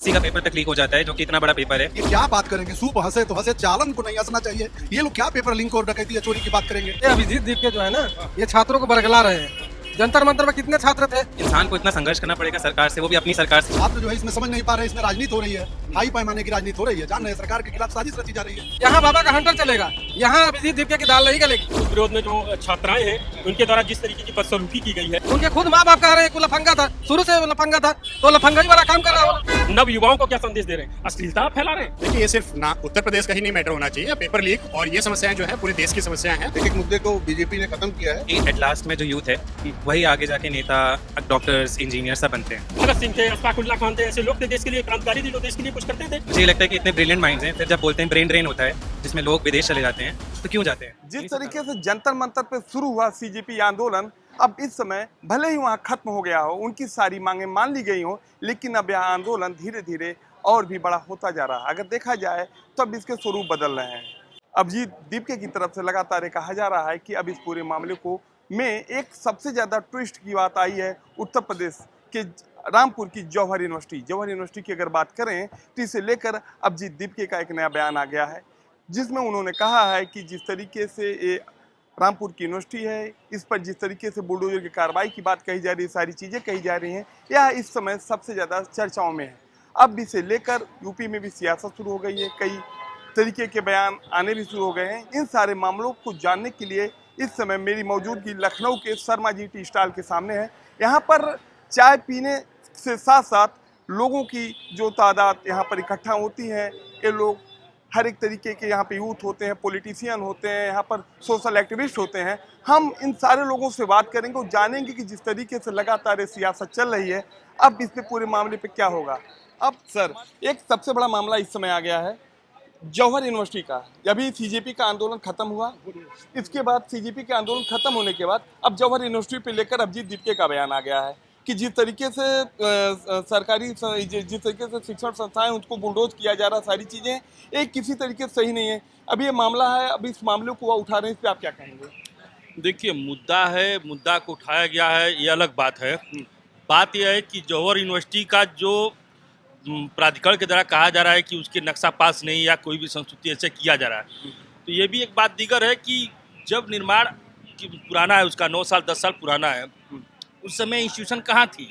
सी का पेपर तक लीक हो जाता है, जो कि इतना बड़ा पेपर है। ये क्या बात करेंगे? सूप हंसे तो हंसे, चालन को नहीं हंसना चाहिए। ये लोग क्या पेपर लिंक और डकैती या चोरी की बात करेंगे? ये अभिजीत दीप के जो है ना, ये छात्रों को बरगला रहे हैं। जंतर मंतर में कितने छात्र थे? इंसान को इतना संघर्ष करना पड़ेगा सरकार से, वो भी अपनी सरकार से। छात्र जो है इसमें समझ नहीं पा रहे, इसमें राजनीति हो रही है, हाई पैमाने की राजनीति हो रही है। जान रहे हैं सरकार के खिलाफ साजिश रची जा रही है। यहाँ बाबा का हंटर चलेगा, यहाँ अभिजीत दीप की दाल नहीं गलेगी। उस विरोध में जो छात्राएं हैं उनके द्वारा जिस तरीके की बदसलूकी की गई है, उनके खुद माँ बाप कह रहे हैं कि लफंगा था, शुरू से लफंगा था, तो लफंगा ही वाला काम कर रहा हो। नव युवाओं को क्या संदेश दे रहे हैं? अश्लीलता फैला रहे हैं। देखिए, ये सिर्फ ना उत्तर प्रदेश का ही नहीं मैटर होना चाहिए। पेपर लीक और ये समस्याएं जो है पूरे देश की समस्याएं हैं। एक मुद्दे को बीजेपी ने खत्म किया है। एट लास्ट में जो यूथ है वही आगे जाके नेता, डॉक्टर्स, इंजीनियर सब बनते हैं। भगत सिंह थे, अशफाकुल्लाह खान थे, ऐसे लोग थे देश के लिए, क्रांतिकारी थे जो देश के लिए कुछ करते थे। मुझे ये लगता है कि इतने ब्रिलियंट माइंड्स हैं, फिर जब बोलते हैं ब्रेन ड्रेन होता है जिसमें लोग विदेश चले जाते हैं, तो क्यों जाते हैं? जिस तरीके से जंतर मंतर पे शुरू हुआ सीजेपी आंदोलन, अब इस समय भले ही वहाँ खत्म हो गया हो, उनकी सारी मांगें मान ली गई हो, लेकिन अब यह आंदोलन धीरे धीरे और भी बड़ा होता जा रहा है। अगर देखा जाए तो अब इसके स्वरूप बदल रहे हैं। अभिजीत दीपके की तरफ से लगातार ये कहा जा रहा है कि अब इस पूरे मामले को में एक सबसे ज़्यादा ट्विस्ट की बात आई है उत्तर प्रदेश के रामपुर की जौहर यूनिवर्सिटी की अगर बात करें तो इसे लेकर अभिजीत दीपके का एक नया बयान आ गया है, जिसमें उन्होंने कहा है कि जिस तरीके से ये रामपुर की यूनिवर्सिटी है, इस पर जिस तरीके से बुलडोजर की कार्रवाई की बात कही जा रही है, सारी चीज़ें कही जा रही हैं, यह इस समय सबसे ज़्यादा चर्चाओं में है। अब इसे लेकर यूपी में भी सियासत शुरू हो गई है, कई तरीके के बयान आने भी शुरू हो गए हैं। इन सारे मामलों को जानने के लिए इस समय मेरी मौजूदगी लखनऊ के शर्मा जी टी स्टॉल के सामने है। यहाँ पर चाय पीने से साथ साथ लोगों की जो तादाद यहाँ पर इकट्ठा होती है, ये लोग हर एक तरीके के यहाँ पे यूथ होते हैं, पॉलिटिशियन होते हैं, यहाँ पर सोशल एक्टिविस्ट होते हैं। हम इन सारे लोगों से बात करेंगे और जानेंगे कि जिस तरीके से लगातार ये सियासत चल रही है, अब इस पे पूरे मामले पे क्या होगा। अब सर, एक सबसे बड़ा मामला इस समय आ गया है जौहर यूनिवर्सिटी का। अभी सीजेपी का आंदोलन खत्म हुआ, इसके बाद सीजेपी के आंदोलन खत्म होने के बाद अब जौहर यूनिवर्सिटी पे लेकर अभिजीत दीपके का बयान आ गया है कि जिस तरीके से जिस तरीके से शिक्षण संस्थाएं उनको बुलडोज किया जा रहा, सारी चीज़ें एक किसी तरीके से सही नहीं है। अभी ये मामला है, अब इस मामले को वह उठा रहे हैं, इस पर आप क्या कहेंगे? देखिए, मुद्दा है, मुद्दा को उठाया गया है, ये अलग बात है। बात यह है कि जौहर यूनिवर्सिटी का जो प्राधिकरण के द्वारा कहा जा रहा है कि उसके नक्शा पास नहीं या कोई भी संस्तुति ऐसे किया जा रहा है, तो ये भी एक बात दीगर है कि जब निर्माण पुराना है, उसका 9 साल 10 साल पुराना है, उस समय इंस्टीट्यूशन कहाँ थी?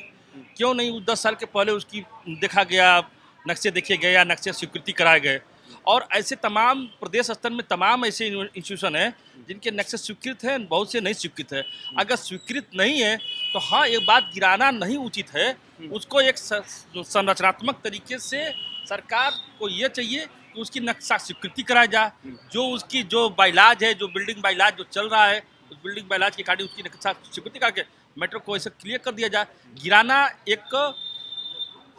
क्यों नहीं उस 10 साल के पहले उसकी देखा गया, नक्शे देखे गए या नक्शे स्वीकृति कराए गए? और ऐसे तमाम प्रदेश स्तर में तमाम ऐसे इंस्टीट्यूशन हैं जिनके नक्शे स्वीकृत हैं, बहुत से नहीं स्वीकृत है। अगर स्वीकृत नहीं है तो हाँ, ये बात गिराना नहीं उचित है। उसको एक संरचनात्मक तरीके से सरकार को ये चाहिए कि उसकी नक्शा स्वीकृति कराया जाए। जो उसकी जो बाइलाज है, जो बिल्डिंग बाइलाज जो चल रहा है, उस बिल्डिंग बाइलाज के अकॉर्डिंग उसकी नक्शा स्वीकृति करके मैटर को ऐसे क्लियर कर दिया जाए। गिराना एक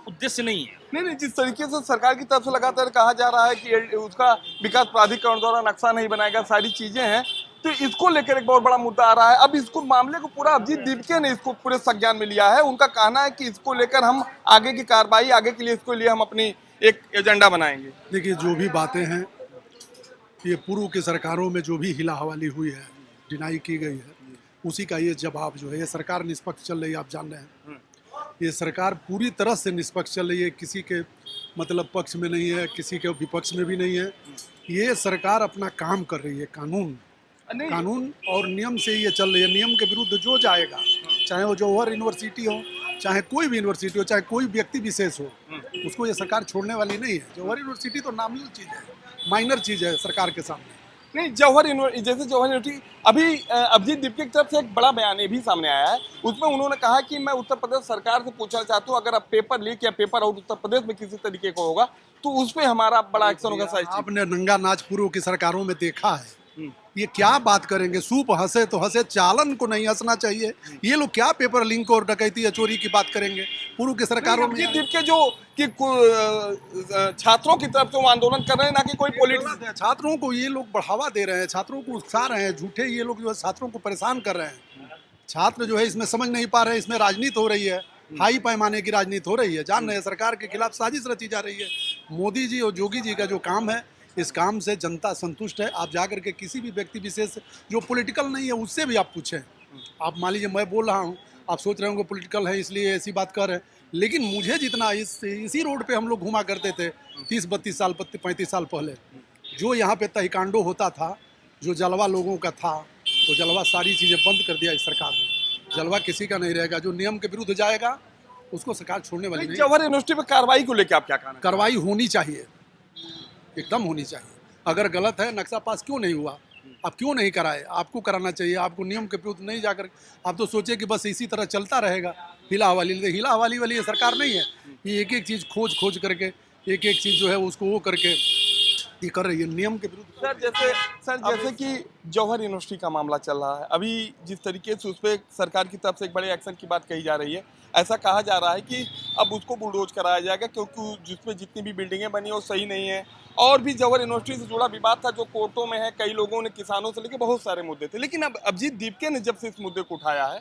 उद्देश्य नहीं है। नहीं, जिस तरीके से सरकार की तरफ से लगातार कहा जा रहा है कि उसका विकास प्राधिकरण द्वारा नक्शा नहीं बनाएगा, सारी चीजें हैं, तो इसको लेकर एक बहुत बड़ा मुद्दा आ रहा है। अब इसको मामले को पूरा अभिजीत दीपके ने इसको पूरे संज्ञान में लिया है। उनका कहना है कि इसको लेकर हम आगे की कार्रवाई, आगे के लिए इसको लिए हम अपनी एक एजेंडा बनाएंगे। देखिए, जो भी बातें हैं, ये पूर्व की सरकारों में जो भी हिला हवाली हुई है, डिनाई की गई है, उसी का ये जवाब जो है, ये सरकार निष्पक्ष चल रही है। आप जान रहे हैं, ये सरकार पूरी तरह से निष्पक्ष चल रही है, किसी के मतलब पक्ष में नहीं है, किसी के विपक्ष में भी नहीं है। ये सरकार अपना काम कर रही है, कानून और नियम से ये चल रही है। नियम के विरुद्ध जो जाएगा, चाहे वो जौहर यूनिवर्सिटी हो, चाहे कोई भी यूनिवर्सिटी हो, चाहे कोई व्यक्ति विशेष हो, उसको ये सरकार छोड़ने वाली नहीं है। जौहर यूनिवर्सिटी तो नामिनल चीज़ है, माइनर चीज़ है सरकार के सामने। नहीं, जौहर यूनिवर्सिटी अभी अभिजीत दीपके की तरफ से एक बड़ा बयान ये भी सामने आया है। उसमें उन्होंने कहा कि मैं उत्तर प्रदेश सरकार से पूछना चाहता हूँ, अगर अब पेपर लीक या पेपर आउट उत्तर प्रदेश में किसी तरीके का होगा तो उस पर हमारा बड़ा एक्शन होगा। आपने नंगा नाच पूर्व की सरकारों में देखा है। ये क्या बात करेंगे? सूप हंसे तो हंसे, चालन को नहीं हंसना चाहिए। ये लोग क्या पेपर लिंक और डकैती या चोरी की बात करेंगे? पूर्व की सरकारों में दीपके जो कि छात्रों की तरफ से वो आंदोलन कर रहे हैं, ना कि कोई पॉलिटिक्स। छात्रों को ये लोग बढ़ावा दे रहे हैं, छात्रों को उकसा रहे हैं, झूठे ये लोग जो है छात्रों को परेशान कर रहे हैं। छात्र जो है इसमें समझ नहीं पा रहे, इसमें राजनीति हो रही है, हाई पैमाने की राजनीति हो रही है। जान रहे हैं सरकार के खिलाफ साजिश रची जा रही है। मोदी जी और योगी जी का जो काम है, इस काम से जनता संतुष्ट है। आप जाकर के किसी भी व्यक्ति विशेष जो पॉलिटिकल नहीं है उससे भी आप पूछें। आप मान लीजिए मैं बोल रहा हूँ, आप सोच रहे होंगे पॉलिटिकल है इसलिए ऐसी बात कर रहे हैं, लेकिन मुझे जितना इसी रोड पे हम लोग घुमा करते थे 30-32 साल 35 साल पहले, जो यहाँ पे तहिकांडो होता था, जो जलवा लोगों का था, वो जलवा सारी चीज़ें बंद कर दिया इस सरकार ने। जलवा किसी का नहीं रहेगा, जो नियम के विरुद्ध जाएगा उसको सरकार छोड़ने वाली नहीं। जवाहर यूनिवर्सिटी पे कार्रवाई को लेकर आप क्या कहना? कार्रवाई होनी चाहिए, एकदम होनी चाहिए। अगर गलत है, नक्शा पास क्यों नहीं हुआ, आप क्यों नहीं कराए? आपको कराना चाहिए। आपको नियम के विरुद्ध नहीं जाकर आप तो सोचे कि बस इसी तरह चलता रहेगा। हिला हवाली वाली ये सरकार नहीं है, ये एक एक चीज़ खोज करके एक एक चीज़ जो है उसको वो करके ये कर रही है नियम के विरुद्ध। सर जैसे कि जौहर यूनिवर्सिटी का मामला चल रहा है, अभी जिस तरीके से उस पर सरकार की तरफ से एक बड़े एक्शन की बात कही जा रही है, ऐसा कहा जा रहा है कि अब उसको बुलडोज कराया जाएगा क्योंकि जिसमें जितनी भी बिल्डिंगें बनी वो सही नहीं है। और भी जौहर यूनिवर्सिटी से जुड़ा विवाद था जो कोर्टों में है, कई लोगों ने, किसानों से लेकर बहुत सारे मुद्दे थे। लेकिन अब अभिजीत दीपके ने जब से इस मुद्दे को उठाया है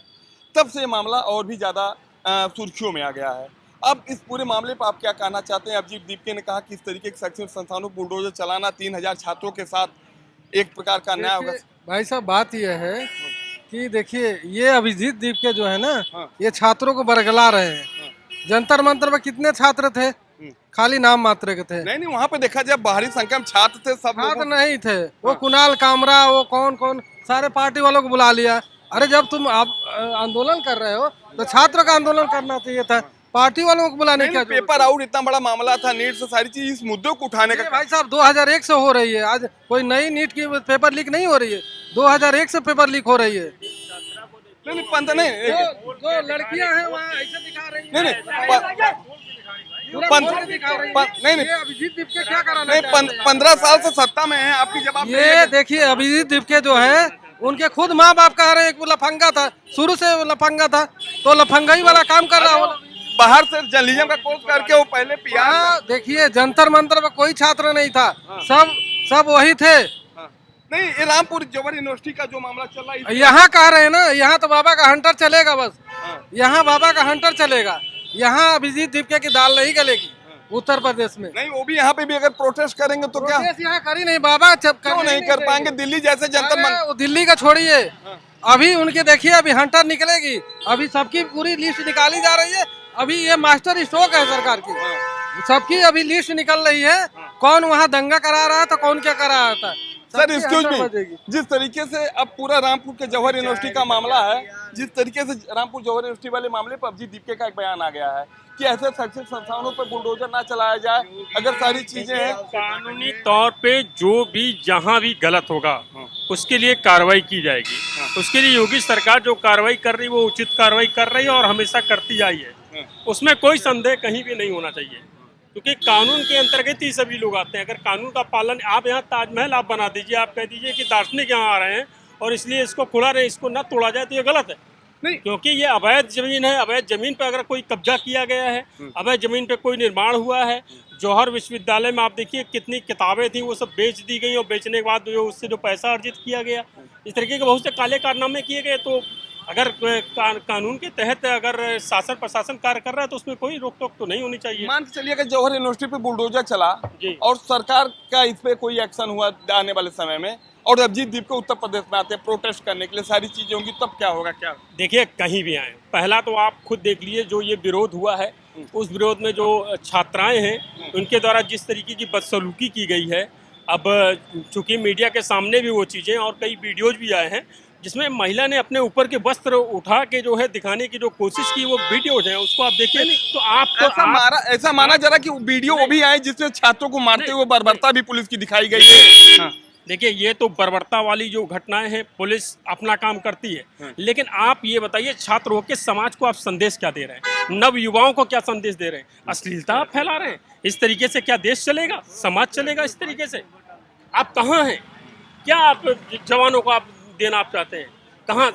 तब से ये मामला और भी ज़्यादा सुर्खियों में आ गया है। अब इस पूरे मामले पर आप क्या कहना चाहते हैं? अभिजीत दीपके ने कहा कि इस तरीके के शैक्षणिक संस्थानों को बुलडोजर चलाना 3000 छात्रों के साथ एक प्रकार का अन्याय होगा। भाई साहब बात यह है कि देखिए ये अभिजीत दीपके जो है ना, ये छात्रों को बरगला रहे हैं। जंतर मंतर में कितने छात्र थे? खाली नाम मात्र के थे। नहीं, वहाँ पे देखा जाए बाहरी संख्या में छात्र थे, सब छात्र नहीं थे। वो कुणाल कामरा, वो कौन सारे पार्टी वालों को बुला लिया। अरे जब तुम आप आंदोलन कर रहे हो तो छात्रों का आंदोलन करना चाहिए था, पार्टी वालों को बुलाने का। पेपर आउट इतना बड़ा मामला था, नीट से सारी चीज, इस मुद्दे को उठाने का। भाई साहब 2001 से हो रही है, आज कोई नई नीट की पेपर लीक नहीं हो रही है। 2001 से पेपर लीक हो रही है। नहीं, पंद्रह नहीं, जो लड़कियां हैं वहाँ ऐसे दिखा रही हैं। नहीं, अभिजीत दीपके क्या कराना चाहते हैं? 15 साल से सत्ता में है, आपकी जवाब ये देखिए अभिजीत दीपके जो है उनके खुद माँ बाप कह रहे हैं कि वो लफंगा था, शुरू से वो लफंगा था, तो लफंगाई वाला काम कर रहा हो। बाहर से जर्नलिज्म का कोर्स करके वो पहले पीआर। देखिए जंतर मंतर में कोई छात्र नहीं था, सब वही थे। नहीं, ये रामपुर जौहर यूनिवर्सिटी का जो मामला चल रहा है, यहाँ कह रहे हैं ना, यहाँ तो बाबा का हंटर चलेगा बस। यहाँ बाबा का हंटर चलेगा, यहाँ अभिजीत दीपके की दाल नहीं गलेगी उत्तर प्रदेश में। नहीं, वो भी यहाँ पे भी अगर प्रोटेस्ट करेंगे तो क्या यहाँ करी नहीं बाबा, क्यों नहीं कर पाएंगे? दिल्ली जैसे जंतर मंतर, दिल्ली का छोड़िए, अभी उनके देखिए अभी हंटर निकलेगी, अभी सबकी पूरी लिस्ट निकाली जा रही है। अभी ये मास्टर स्ट्रोक है सरकार की, सबकी अभी लिस्ट निकल रही है, कौन वहाँ दंगा करा रहा था, कौन क्या करा रहा था। सर एक्सक्यूज मी, जिस तरीके से अब पूरा रामपुर के जौहर यूनिवर्सिटी का मामला है, जिस तरीके से रामपुर जौहर यूनिवर्सिटी वाले मामले पर अभिजीत दीपके का एक बयान आ गया है कि ऐसे शैक्षणिक संस्थानों पर बुलडोजर ना चलाया जाए, अगर सारी चीजें हैं कानूनी तौर पे जो भी जहां भी गलत होगा उसके लिए कार्रवाई की जाएगी। उसके लिए योगी सरकार जो कार्रवाई कर रही है वो उचित कार्रवाई कर रही है और हमेशा करती आई है, उसमें कोई संदेह कहीं भी नहीं होना चाहिए, क्योंकि कानून के अंतर्गत ही सभी लोग आते हैं। अगर कानून का पालन, आप यहाँ ताजमहल आप बना दीजिए, आप कह दीजिए कि दार्शनिक यहाँ आ रहे हैं और इसलिए इसको खुला रहे, इसको ना तोड़ा जाए, तो ये गलत है। नहीं, क्योंकि ये अवैध जमीन है। अवैध जमीन पे अगर कोई कब्जा किया गया है, अवैध जमीन पे कोई निर्माण हुआ है, जौहर विश्वविद्यालय में आप देखिए कितनी किताबें थी वो सब बेच दी गई और बेचने के बाद जो उससे जो पैसा अर्जित किया गया, इस तरीके के बहुत से काले कारनामे किए गए। तो अगर कानून के तहत अगर शासन प्रशासन कार्य कर रहा है तो उसमें कोई रोक टोक तो नहीं होनी चाहिए। मान के चलिए कि जौहर यूनिवर्सिटी पे बुलडोजर चला और सरकार का इस पे कोई एक्शन हुआ आने वाले समय में, और अभिजीत दीपके उत्तर प्रदेश में आते हैं प्रोटेस्ट करने के लिए, सारी चीजें होंगी, तब क्या होगा? क्या देखिए, कहीं भी आए, पहला तो आप खुद देख लीजिए जो ये विरोध हुआ है, उस विरोध में जो छात्राएं हैं उनके द्वारा जिस तरीके की बदसलूकी की गई है। अब चूंकि मीडिया के सामने भी वो चीज़ें और कई वीडियोज भी आए हैं जिसमें महिला ने अपने ऊपर के वस्त्र उठा के जो है दिखाने की जो कोशिश की, वो वीडियोज हैं, उसको आप देखिए। तो आप ऐसा माना जा रहा कि वीडियो वो भी आए जिसमें छात्रों को मारते हुए बर्बरता भी पुलिस की दिखाई गई है। देखिए, ये तो बर्बरता वाली जो घटनाएं हैं, पुलिस अपना काम करती है, लेकिन आप ये बताइए छात्रों के समाज को आप संदेश क्या दे रहे हैं? नव युवाओं को क्या संदेश दे रहे हैं? अश्लीलता आप फैला रहे हैं। इस तरीके से क्या देश चलेगा, समाज चलेगा? इस तरीके से आप कहाँ हैं? क्या आप जवानों को आप देना आप चाहते हैं? कहाँ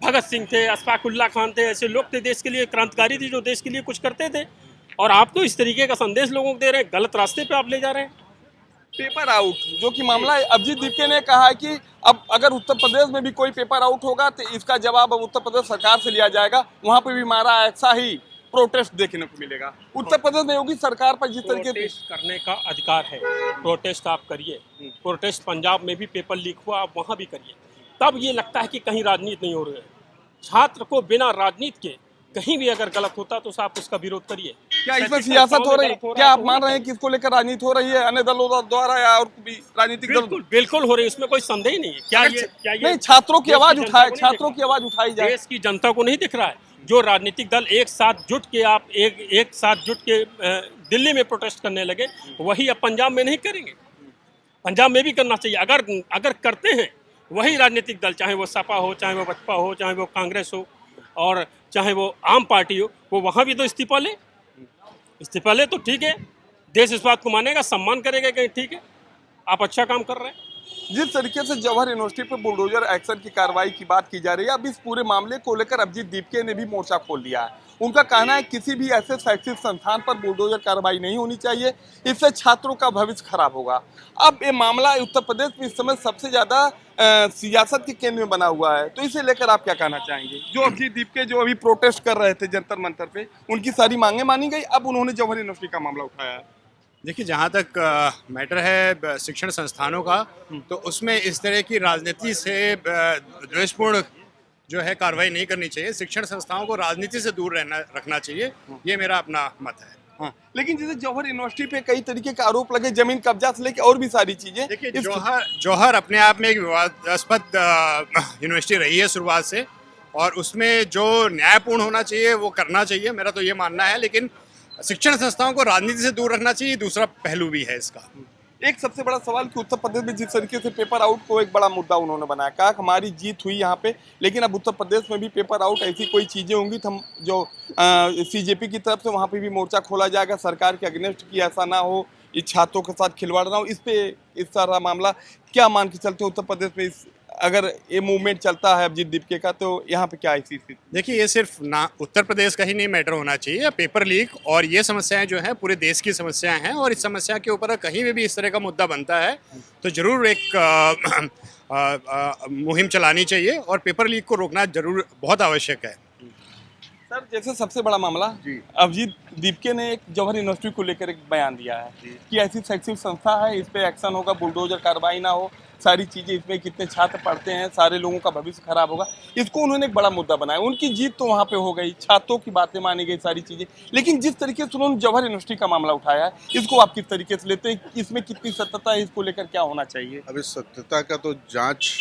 भगत सिंह थे, अशफाकुल्ला खान थे, ऐसे लोग थे देश के लिए, क्रांतिकारी थे जो देश के लिए कुछ करते थे, और आप तो इस तरीके का संदेश लोगों को दे रहे हैं, गलत रास्ते पे आप ले जा रहे हैं। पेपर आउट जो कि मामला है, अभिजीत दीपके ने कहा है कि अब अगर उत्तर प्रदेश में भी कोई पेपर आउट होगा तो इसका जवाब अब उत्तर प्रदेश सरकार से लिया जाएगा, वहां पे भी हमारा ऐसा ही प्रोटेस्ट देखने को मिलेगा। उत्तर प्रदेश में योगी सरकार पर जिस तरीके प्रोटेस्ट करने का अधिकार है, प्रोटेस्ट आप करिए। प्रोटेस्ट पंजाब में भी पेपर लीक हुआ, आप वहाँ भी करिए। तब ये लगता है कि कहीं राजनीति नहीं हो रही है। छात्र को बिना राजनीति के कहीं भी अगर गलत होता तो आप उसका विरोध करिए। क्या इसमें सियासत हो रही है? क्या आप मान रहे हैं कि इसको लेकर राजनीति हो रही है अन्य दलों द्वारा या और भी राजनीतिक दल? बिल्कुल बिल्कुल हो रही है, इसमें कोई संदेह नहीं है। क्या ये नहीं, छात्रों की देश आवाज जनता उठाए, को नहीं छात्रों दिख की आवाज उठाई रहा? जाए। देश की जनता को नहीं दिख रहा है? जो राजनीतिक दल एक साथ जुट के एक साथ जुट के दिल्ली में प्रोटेस्ट करने लगे, वही अब पंजाब में नहीं करेंगे। पंजाब में भी करना चाहिए। अगर करते हैं वही राजनीतिक दल, चाहे वो सपा हो, चाहे वो बसपा हो, चाहे वो कांग्रेस हो और चाहे वो आम पार्टी हो, वो वहाँ भी तो इस्तीफा ले तो ठीक है। देश इस बात को मानेगा, सम्मान करेगा कि ठीक है आप अच्छा काम कर रहे हैं। जिस तरीके से जवाहर यूनिवर्सिटी पर बुलडोजर एक्शन की कार्रवाई की बात की जा रही है, अब इस पूरे मामले को लेकर अभिजीत दीपके ने भी मोर्चा खोल दिया है। उनका कहना है किसी भी ऐसे शैक्षिक संस्थान पर बुलडोजर कार्रवाई नहीं होनी चाहिए, इससे छात्रों का भविष्य खराब होगा। अब ये मामला उत्तर प्रदेश में इस समय सबसे ज्यादा सियासत के केंद्र में बना हुआ है, तो इसे लेकर आप क्या कहना चाहेंगे? जो अभिजीत दीपके जो अभी प्रोटेस्ट कर रहे थे जंतर मंतर पे, उनकी सारी मांगे मानी गई, अब उन्होंने जवाहर यूनिवर्सिटी का मामला उठाया है। देखिए, जहाँ तक मैटर है शिक्षण संस्थानों का, तो उसमें इस तरह की राजनीति से द्वेषपूर्ण जो है कार्रवाई नहीं करनी चाहिए। शिक्षण संस्थाओं को राजनीति से दूर रखना चाहिए, ये मेरा अपना मत है। हाँ। लेकिन जैसे जौहर यूनिवर्सिटी पे कई तरीके के आरोप लगे, जमीन कब्जा से लेकर और भी सारी चीजें। देखिए, जौहर अपने आप में एक विवादास्पद यूनिवर्सिटी रही है शुरुआत से, और उसमें जो न्यायपूर्ण होना चाहिए वो करना चाहिए, मेरा तो ये मानना है। लेकिन शिक्षण संस्थाओं को राजनीति से दूर रखना चाहिए, दूसरा पहलू भी है इसका। एक सबसे बड़ा सवाल कि उत्तर प्रदेश में जिस तरीके से पेपर आउट को एक बड़ा मुद्दा उन्होंने बनाया, कहा कि हमारी जीत हुई यहाँ पे, लेकिन अब उत्तर प्रदेश में भी पेपर आउट ऐसी कोई चीजें होंगी तो हम जो सीजेपी की तरफ से वहाँ पे भी मोर्चा खोला जाएगा सरकार के अगेंस्ट की ऐसा ना हो, इस छात्रों के साथ खिलवाड़ ना हो। इस पे इस सारा मामला क्या मान के चलते उत्तर प्रदेश में अगर ये मूवमेंट चलता है अभिजीत दीपके का, तो यहाँ पे क्या स्थिति? देखिए, ये सिर्फ ना उत्तर प्रदेश का ही नहीं मैटर होना चाहिए। पेपर लीक और ये समस्याएं जो हैं पूरे देश की समस्याएं हैं, और इस समस्या के ऊपर कहीं भी इस तरह का मुद्दा बनता है तो जरूर एक मुहिम चलानी चाहिए, और पेपर लीक को रोकना जरूर बहुत आवश्यक है। सर, जैसे सबसे बड़ा मामला अभिजीत दीपके ने एक जौहर यूनिवर्सिटी को लेकर एक बयान दिया है कि ऐसी शैक्षिक संस्था है, इस पे एक्शन होगा, बुलडोजर कार्रवाई ना हो, सारी चीजें, इसमें कितने छात्र पढ़ते हैं, सारे लोगों का भविष्य खराब होगा। इसको उन्होंने एक बड़ा मुद्दा बनाया। उनकी जीत तो वहाँ पे हो गई, छात्रों की बातें मानी गई, सारी चीजें। लेकिन जिस तरीके से उन्होंने जौहर यूनिवर्सिटी का मामला उठाया है, इसको आप किस तरीके से लेते हैं? इसमें कितनी सत्यता है, इसको लेकर क्या होना चाहिए? अभी सत्यता का तो जांच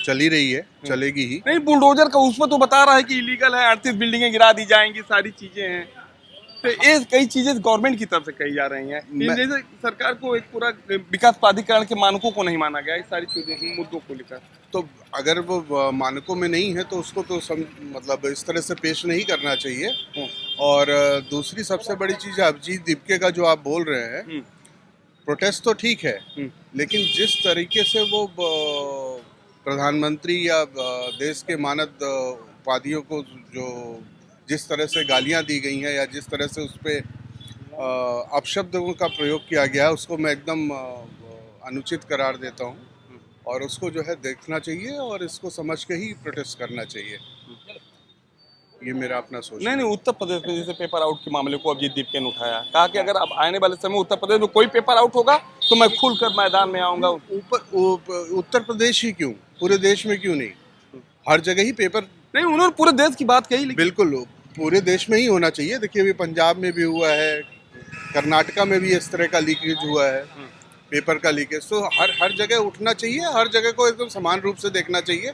चल ही रही है, चलेगी ही। नहीं, बुलडोजर का उसमें तो बता रहा है कि इलीगल है, 38 बिल्डिंगें गिरा दी जाएंगी, सारी चीजें हैं। तो ये कई चीजें गवर्नमेंट की तरफ से कही जा रही हैं। जैसे सरकार को एक पूरा विकास प्राधिकरण के मानकों को नहीं माना गया, इस सारी चीजें मुद्दों को लेकर। तो अगर वो मानकों में नहीं है तो उसको तो मतलब इस तरह से पेश नहीं करना चाहिए। और दूसरी सबसे बड़ी चीज अभिजीत दीपके का जो आप बोल रहे हैं, प्रोटेस्ट तो ठीक है, लेकिन जिस तरीके से वो प्रधानमंत्री या देश के मानद उपाधियों को जो जिस तरह से गालियां दी गई हैं या जिस तरह से उस पर अपशब्दों का प्रयोग किया गया है, उसको मैं एकदम अनुचित करार देता हूं, और उसको जो है देखना चाहिए और इसको समझ के ही प्रोटेस्ट करना चाहिए। ये मेरा अपना सोच। नहीं, उत्तर प्रदेश में जैसे पेपर आउट के मामले को अभिजीत दीपके ने उठाया, कहा कि अगर अब आने वाले समय उत्तर प्रदेश में कोई पेपर आउट होगा तो मैं खुलकर मैदान में आऊंगा। उत्तर प्रदेश ही क्यों, पूरे देश में क्यों नहीं, हर जगह ही पेपर। नहीं, उन्होंने पूरे देश की बात कही। बिल्कुल, पूरे देश में ही होना चाहिए। देखिए, अभी पंजाब में भी हुआ है, कर्नाटका में भी इस तरह का लीकेज हुआ है, पेपर का लीकेज। तो हर जगह उठना चाहिए, हर जगह को एकदम समान रूप से देखना चाहिए।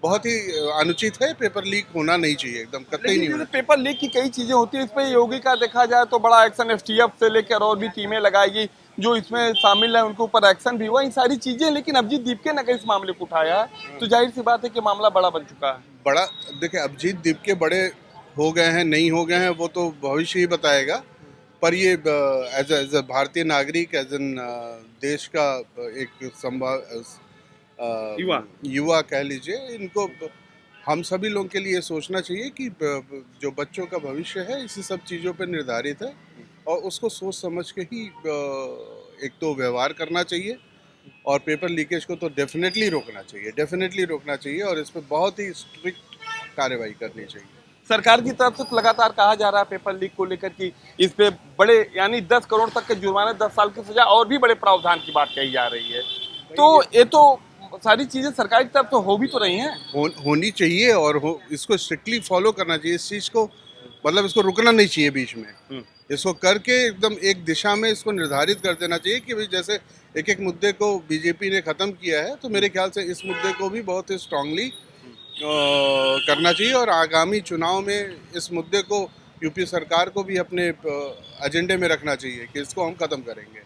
बहुत ही अनुचित है, पेपर लीक होना नहीं चाहिए, एकदम कतई नहीं होना। पेपर लीक की कई चीजें होती है, इस पे योगी का देखा जाए तो बड़ा एक्शन एसटीएफ से लेकर और भी टीमें लगाई गई जो इसमें शामिल है, उनके ऊपर एक्शन भी हुआ, इन सारी चीजें। लेकिन अभिजीत दीपके ने इस मामले को उठाया, तो जाहिर सी बात है कि मामला बड़ा बन चुका है। बड़ा, देखिए, अभिजीत दीपके बड़े हो गए हैं, नहीं हो गए हैं, वो तो भविष्य ही बताएगा। पर ये एज ए भारतीय नागरिक, एज एन देश का एक युवा कह लीजिए, इनको हम सभी लोगों के लिए सोचना चाहिए कि जो बच्चों का भविष्य है इसी सब चीज़ों पर निर्धारित है, और उसको सोच समझ के ही एक तो व्यवहार करना चाहिए, और पेपर लीकेज को तो डेफिनेटली रोकना चाहिए, और इस पर बहुत ही स्ट्रिक्ट कार्रवाई करनी चाहिए। सरकार की तरफ से लगातार कहा जा रहा है पेपर लीक को लेकर कि इस पे बड़े यानी 10 करोड़ तक के जुर्माने, 10 साल की सजा और भी बड़े प्रावधान की बात कही जा रही है। तो ये तो सारी चीजें सरकार की तरफ से हो भी तो रही हैं, होनी चाहिए, और इसको स्ट्रिक्टली फॉलो करना चाहिए। इस चीज़ को मतलब इसको रुकना नहीं चाहिए बीच में, इसको करके एकदम एक दिशा में इसको निर्धारित कर देना चाहिए कि भाई जैसे एक एक मुद्दे को बीजेपी ने ख़त्म किया है, तो मेरे ख्याल से इस मुद्दे को भी बहुत ही स्ट्रांगली करना चाहिए और आगामी चुनाव में इस मुद्दे को यूपी सरकार को भी अपने एजेंडे में रखना चाहिए कि इसको हम ख़त्म करेंगे।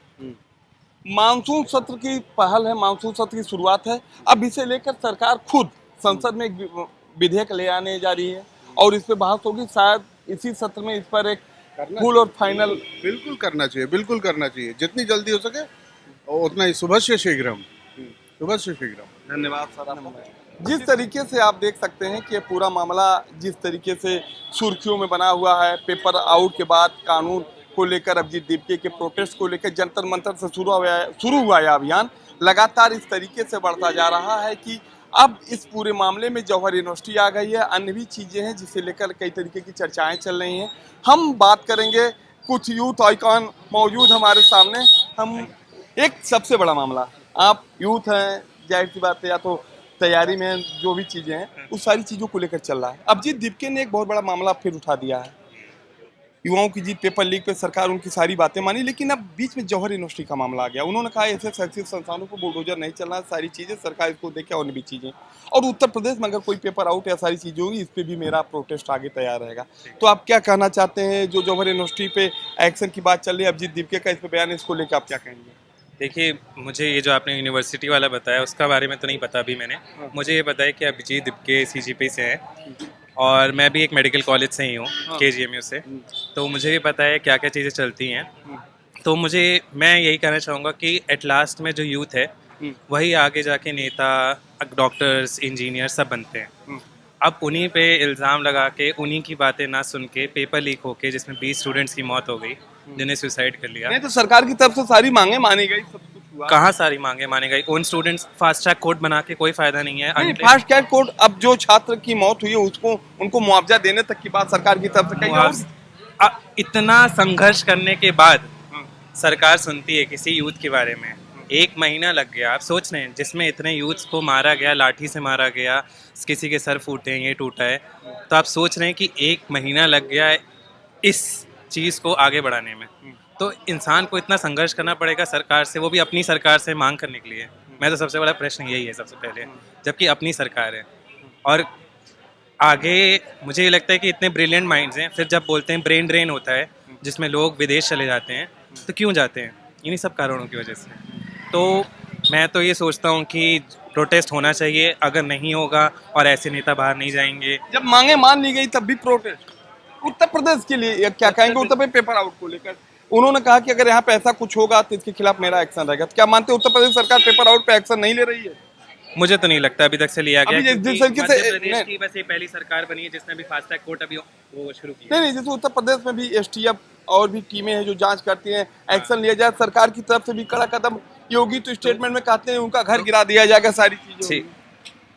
मानसून सत्र की पहल है, मानसून सत्र की शुरुआत है। अब इसे लेकर सरकार खुद संसद में एक विधेयक ले आने जा रही है और इस पे बहस होगी। शायद इसी सत्र में इस पर एक फुल और फाइनल बिल्कुल करना चाहिए, बिल्कुल करना चाहिए, जितनी जल्दी हो सके उतना ही। शुभ से शीघ्रम, शुभ से शीघ्रम। धन्यवाद सर। जिस तरीके से आप देख सकते हैं कि ये पूरा मामला जिस तरीके से सुर्खियों में बना हुआ है, पेपर आउट के बाद कानून को लेकर अभिजीत दीपके के प्रोटेस्ट को लेकर जंतर मंतर से शुरू हुआ यह अभियान लगातार इस तरीके से बढ़ता जा रहा है कि अब इस पूरे मामले में जौहर यूनिवर्सिटी आ गई है। अन्य भी चीज़ें हैं जिसे लेकर कई तरीके की चर्चाएं चल रही हैं। हम बात करेंगे, कुछ यूथ आइकॉन मौजूद हमारे सामने। हम एक सबसे बड़ा मामला, आप यूथ हैं, जाहिर सी बात है, या तो तैयारी में जो भी चीज़ें हैं उस सारी चीज़ों को लेकर चल रहा है। अभिजीत दीपके ने एक बहुत बड़ा मामला फिर उठा दिया है। युवाओं की जीत पेपर लीक पे सरकार उनकी सारी बातें मानी, लेकिन अब बीच में जौहर यूनिवर्सिटी का मामला आ गया। उन्होंने कहा ऐसे शैक्षिक संस्थानों को बुलडोजर नहीं चलना, सारी चीज़ें सरकार इसको देखे और भी चीज़ें। और उत्तर प्रदेश में अगर कोई पेपर आउट या सारी चीज़ें होगी, इस पर भी मेरा प्रोटेस्ट आगे तैयार रहेगा। तो आप क्या कहना चाहते हैं? जो जौहर यूनिवर्सिटी पे एक्शन की बात चल रही है, अभिजीत दीपके का इस पर बयान, इसको लेकर आप क्या कहेंगे? देखिए, मुझे ये जो आपने यूनिवर्सिटी वाला बताया उसका बारे में तो नहीं पता अभी मैंने। मुझे ये पता है कि अभिजीत दीपके CGP से हैं और मैं भी एक मेडिकल कॉलेज से ही हूँ, KGMU से। तो मुझे भी पता है क्या क्या चीज़ें चलती हैं। तो मैं यही कहना चाहूँगा कि एट लास्ट में जो यूथ है वही आगे जाके नेता, डॉक्टर्स, इंजीनियर सब बनते हैं। अब उन्हीं पे इल्ज़ाम लगा के, उन्हीं की बातें ना सुन के पेपर लीक होके जिसमें 20 स्टूडेंट्स की मौत हो गई, जिन्हें सुसाइड कर लिया। नहीं तो सरकार की तरफ से सारी मांगे मानी गई, सब कुछ हुआ। कहाँ सारी मांगे मानी गई? उन स्टूडेंट्स फास्ट ट्रैक कोर्ट बना के कोई फायदा नहीं है। फास्ट ट्रैक कोर्ट, अब जो छात्र की मौत हुई है उसको उनको मुआवजा देने तक की बात सरकार की तरफ से कही। इतना संघर्ष करने के बाद सरकार सुनती है किसी यूथ के बारे में? 1 महीना लग गया। आप सोच रहे हैं, जिसमें इतने यूथ्स को मारा गया, लाठी से मारा गया, किसी के सर फूटे हैं, ये टूटा है। तो आप सोच रहे हैं कि 1 महीना लग गया है इस चीज़ को आगे बढ़ाने में। तो इंसान को इतना संघर्ष करना पड़ेगा सरकार से, वो भी अपनी सरकार से मांग करने के लिए। मैं तो सबसे बड़ा प्रश्न यही है सबसे पहले, जबकि अपनी सरकार है। और आगे मुझे ये लगता है कि इतने ब्रिलियंट माइंड्स हैं, फिर जब बोलते हैं ब्रेन ड्रेन होता है जिसमें लोग विदेश चले जाते हैं, तो क्यों जाते हैं? इन्हीं सब कारणों की वजह से। तो मैं तो ये सोचता हूँ कि प्रोटेस्ट होना चाहिए। अगर नहीं होगा और ऐसे नेता बाहर नहीं जाएंगे, जब मांगे मान ली गई तब भी प्रोटेस्ट। उत्तर प्रदेश के लिए क्या कहेंगे? उत्तर प्रदेश पेपर आउट को लेकर उन्होंने कहा कि अगर यहाँ पे ऐसा कुछ होगा तो इसके खिलाफ मेरा एक्शन रहेगा। तो क्या मानते हैं उत्तर प्रदेश सरकार पेपर आउट पे एक्शन नहीं ले रही है? मुझे तो नहीं लगता अभी तक से लिया गया, क्योंकि जिस तरीके से मध्य प्रदेश की बस ये पहली सरकार बनी है जिसने भी फास्ट ट्रैक कोर्ट अभी वो शुरू किया। नहीं, जैसे उत्तर प्रदेश में भी STF और भी टीमें हैं जो जांच करती हैं, एक्शन लिया जाए सरकार की तरफ से भी कड़ा कदम। योगी तो स्टेटमेंट में कहते हैं उनका घर गिरा दिया जाएगा, सारी चीजें।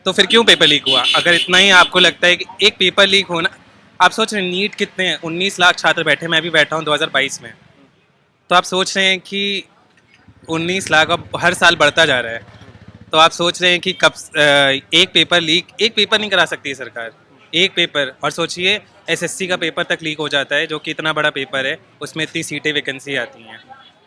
तो फिर क्यों पेपर लीक हुआ? अगर इतना ही आपको लगता है कि एक पेपर लीक होना, आप सोच रहे हैं नीट कितने हैं, 19 लाख छात्र बैठे, मैं भी बैठा हूँ 2022 में। तो आप सोच रहे हैं कि 19 लाख अब हर साल बढ़ता जा रहा है। तो आप सोच रहे हैं कि कब एक पेपर नहीं करा सकती है सरकार, एक पेपर। और सोचिए SSC का पेपर तक लीक हो जाता है, जो कि इतना बड़ा पेपर है, उसमें इतनी सीटें वैकेंसी आती हैं।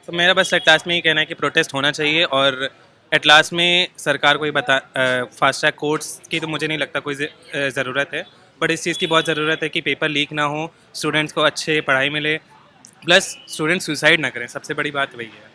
तो मेरा बस एट लास्ट में ये कहना है कि प्रोटेस्ट होना चाहिए और एट लास्ट में सरकार को ये फास्ट ट्रैक कोर्ट्स की तो मुझे नहीं लगता कोई ज़रूरत है, बट इस चीज़ की बहुत ज़रूरत है कि पेपर लीक ना हो, स्टूडेंट्स को अच्छे पढ़ाई मिले, प्लस स्टूडेंट्स सुसाइड ना करें। सबसे बड़ी बात वही है।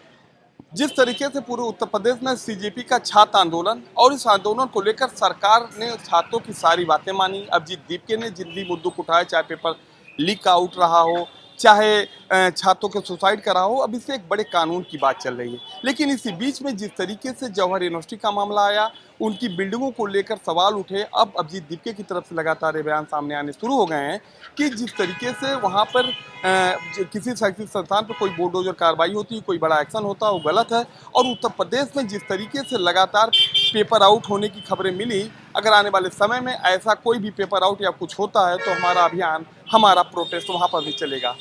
जिस तरीके से पूरे उत्तर प्रदेश में CGP का छात्र आंदोलन और इस आंदोलन को लेकर सरकार ने छात्रों की सारी बातें मानी। अभिजीत दीपके ने जिन भी मुद्दों को उठाया, चाहे पेपर लीक आउट रहा हो, चाहे छात्रों के सुसाइड करा हो, अब इससे एक बड़े कानून की बात चल रही है। लेकिन इसी बीच में जिस तरीके से जौहर यूनिवर्सिटी का मामला आया, उनकी बिल्डिंगों को लेकर सवाल उठे, अब अभिजीत दीपके की तरफ से लगातार ये बयान सामने आने शुरू हो गए हैं कि जिस तरीके से वहाँ पर किसी शैक्षिक संस्थान पर कोई बुलडोजर कार्रवाई होती है, कोई बड़ा एक्शन होता है, वो गलत है। और उत्तर प्रदेश में जिस तरीके से लगातार पेपर आउट होने की खबरें मिली, अगर आने वाले समय में ऐसा कोई भी पेपर आउट या कुछ होता है तो हमारा अभियान, हमारा प्रोटेस्ट वहाँ पर भी चलेगा।